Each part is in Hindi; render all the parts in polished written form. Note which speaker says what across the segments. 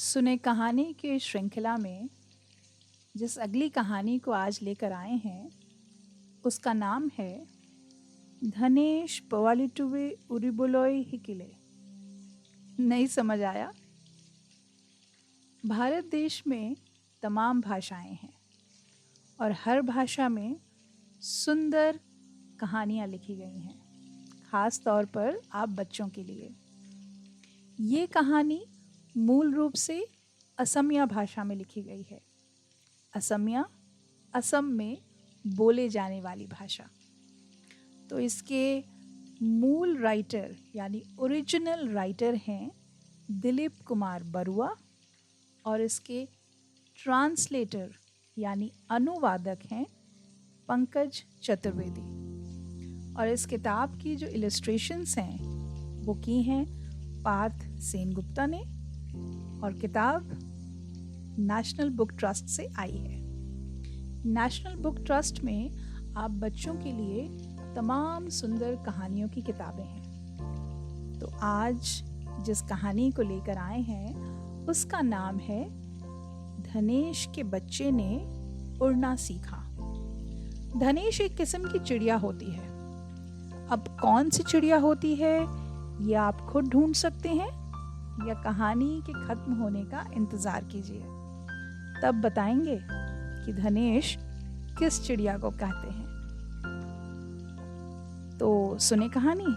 Speaker 1: सुने कहानी की श्रृंखला में जिस अगली कहानी को आज लेकर आए हैं उसका नाम है धनेश पवालिटुवे उरिबोलोई हिकिले। नहीं समझ आया? भारत देश में तमाम भाषाएं हैं और हर भाषा में सुंदर कहानियां लिखी गई हैं, खास तौर पर आप बच्चों के लिए। ये कहानी मूल रूप से असमिया भाषा में लिखी गई है। असमिया असम में बोले जाने वाली भाषा। तो इसके मूल राइटर यानी ओरिजिनल राइटर हैं दिलीप कुमार बरुआ और इसके ट्रांसलेटर यानी अनुवादक हैं पंकज चतुर्वेदी। और इस किताब की जो इलस्ट्रेशंस हैं वो की हैं पार्थ सेनगुप्ता ने और किताब नेशनल बुक ट्रस्ट से आई है। नेशनल बुक ट्रस्ट में आप बच्चों के लिए तमाम सुंदर कहानियों की किताबें हैं। तो आज जिस कहानी को लेकर आए हैं उसका नाम है धनेश के बच्चे ने उड़ना सीखा। धनेश एक किस्म की चिड़िया होती है। अब कौन सी चिड़िया होती है ये आप खुद ढूंढ सकते हैं या कहानी के खत्म होने का इंतजार कीजिए, तब बताएंगे कि धनेश किस चिड़िया को कहते हैं। तो सुने कहानी।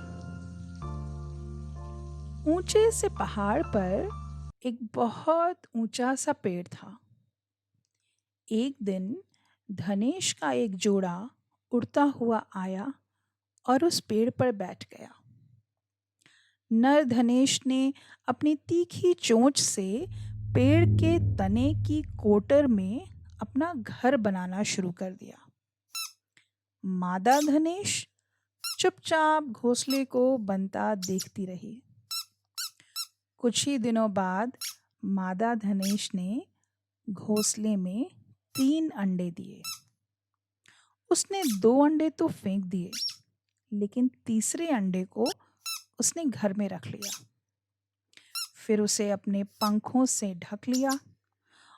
Speaker 1: ऊंचे से पहाड़ पर एक बहुत ऊंचा सा पेड़ था। एक दिन धनेश का एक जोड़ा उड़ता हुआ आया और उस पेड़ पर बैठ गया। नर धनेश ने अपनी तीखी चोंच से पेड़ के तने की कोटर में अपना घर बनाना शुरू कर दिया। मादा धनेश चुपचाप घोंसले को बनता देखती रही। कुछ ही दिनों बाद मादा धनेश ने घोंसले में 3 अंडे दिए। उसने 2 अंडे तो फेंक दिए, लेकिन तीसरे अंडे को उसने घर में रख लिया। फिर उसे अपने पंखों से ढक लिया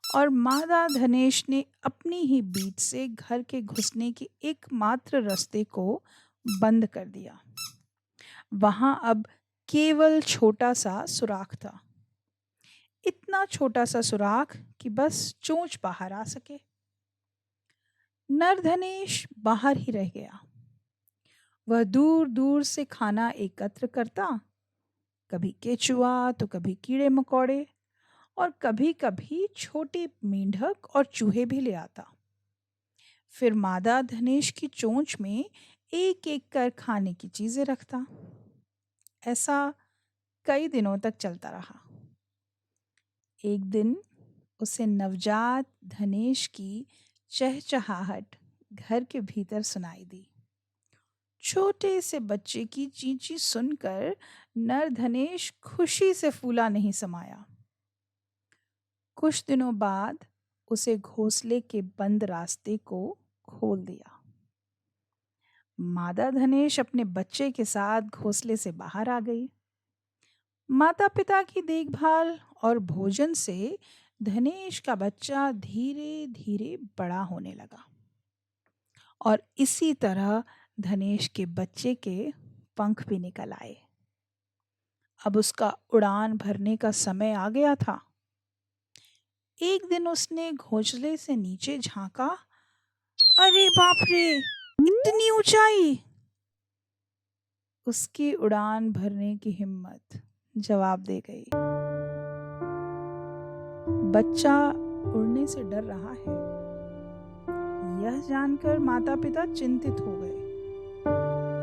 Speaker 1: और मादा धनेश ने अपनी ही बीट से घर के घुसने के एकमात्र रास्ते को बंद कर दिया। वहां अब केवल छोटा सा सुराख था, इतना छोटा सा सुराख कि बस चोंच बाहर आ सके। नर धनेश बाहर ही रह गया। वह दूर दूर से खाना एकत्र करता, कभी केचुआ तो कभी कीड़े मकोड़े और कभी कभी छोटे मेंढक और चूहे भी ले आता। फिर मादा धनेश की चोंच में एक एक कर खाने की चीजें रखता। ऐसा कई दिनों तक चलता रहा। एक दिन उसे नवजात धनेश की चहचहाहट घर के भीतर सुनाई दी। छोटे से बच्चे की चींची सुनकर नर धनेश खुशी से फूला नहीं समाया। कुछ दिनों बाद उसे घोंसले के बंद रास्ते को खोल दिया। मादा धनेश अपने बच्चे के साथ घोंसले से बाहर आ गई। माता पिता की देखभाल और भोजन से धनेश का बच्चा धीरे धीरे बड़ा होने लगा और इसी तरह धनेश के बच्चे के पंख भी निकल आए। अब उसका उड़ान भरने का समय आ गया था। एक दिन उसने घोंसले से नीचे झांका। अरे बाप रे, इतनी ऊंचाई! उसकी उड़ान भरने की हिम्मत जवाब दे गई। बच्चा उड़ने से डर रहा है, यह जानकर माता पिता चिंतित हो गए।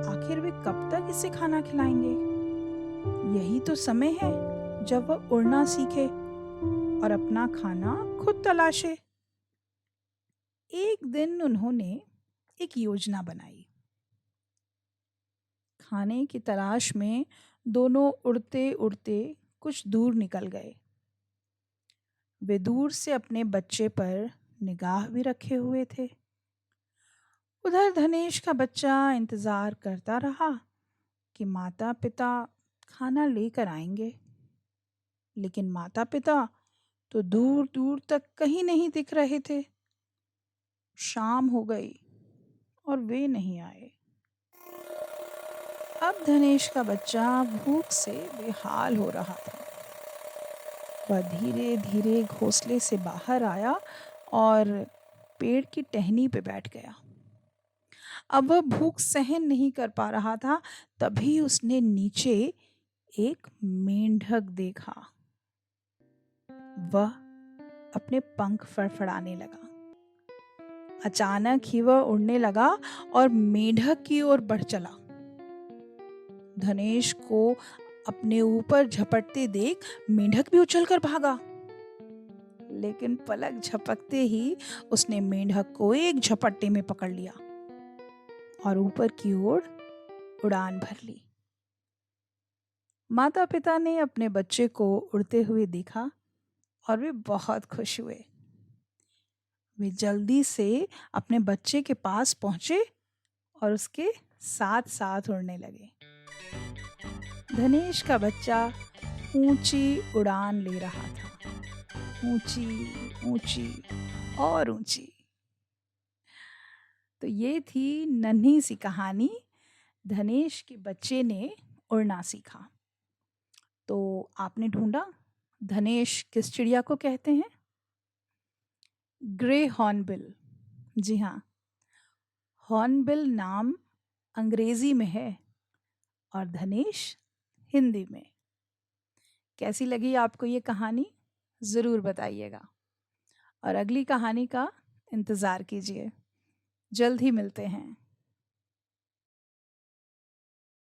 Speaker 1: आखिर वे कब तक इसे खाना खिलाएंगे? यही तो समय है जब वह उड़ना सीखे और अपना खाना खुद तलाशे। एक दिन उन्होंने एक योजना बनाई। खाने की तलाश में दोनों उड़ते उड़ते कुछ दूर निकल गए। वे दूर से अपने बच्चे पर निगाह भी रखे हुए थे। उधर धनेश का बच्चा इंतजार करता रहा कि माता पिता खाना लेकर आएंगे, लेकिन माता पिता तो दूर दूर तक कहीं नहीं दिख रहे थे। शाम हो गई और वे नहीं आए। अब धनेश का बच्चा भूख से बेहाल हो रहा था। वह धीरे धीरे घोंसले से बाहर आया और पेड़ की टहनी पे बैठ गया। अब वह भूख सहन नहीं कर पा रहा था। तभी उसने नीचे एक मेंढक देखा। वह अपने पंख फड़फड़ाने लगा। अचानक ही वह उड़ने लगा और मेंढक की ओर बढ़ चला। धनेश को अपने ऊपर झपटते देख मेंढक भी उछलकर भागा, लेकिन पलक झपकते ही उसने मेंढक को एक झपट्टे में पकड़ लिया और ऊपर की ओर उड़ान भर ली। माता पिता ने अपने बच्चे को उड़ते हुए देखा और वे बहुत खुश हुए। वे जल्दी से अपने बच्चे के पास पहुंचे और उसके साथ साथ उड़ने लगे। धनेश का बच्चा ऊंची उड़ान ले रहा था, ऊंची ऊंची और ऊंची। तो ये थी नन्ही सी कहानी, धनेश के बच्चे ने उड़ना सीखा। तो आपने ढूंढा धनेश किस चिड़िया को कहते हैं? Grey hornbill. जी हाँ, हॉर्नबिल नाम अंग्रेजी में है और धनेश हिंदी में। कैसी लगी आपको ये कहानी? ज़रूर बताइएगा और अगली कहानी का इंतज़ार कीजिए। जल्द ही मिलते हैं।